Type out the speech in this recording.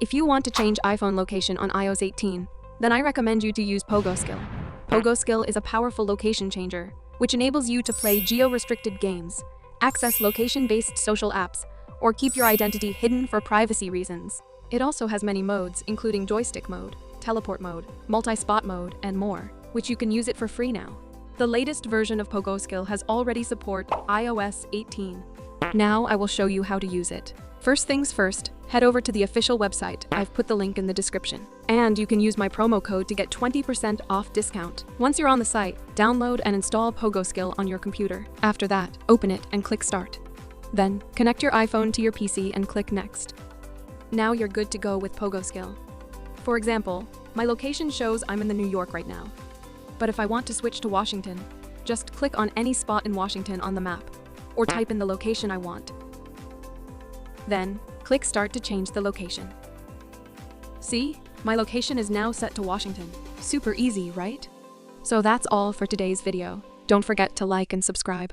If you want to change iPhone location on iOS 18, then I recommend you to use PoGoskill. PoGoskill is a powerful location changer, which enables you to play geo-restricted games, access location-based social apps, or keep your identity hidden for privacy reasons. It also has many modes, including joystick mode, teleport mode, multi-spot mode, and more, which you can use it for free now. The latest version of PoGoskill has already support iOS 18. Now I will show you how to use it. First things first, head over to the official website. I've put the link in the description. And you can use my promo code to get 20% off discount. Once you're on the site, download and install PoGoskill on your computer. After that, open it and click Start. Then, connect your iPhone to your PC and click Next. Now you're good to go with PoGoskill. For example, my location shows I'm in the New York right now. But if I want to switch to Washington, just click on any spot in Washington on the map, or type in the location I want. Then, click Start to change the location. See? My location is now set to Washington. Super easy, right? So that's all for today's video. Don't forget to like and subscribe.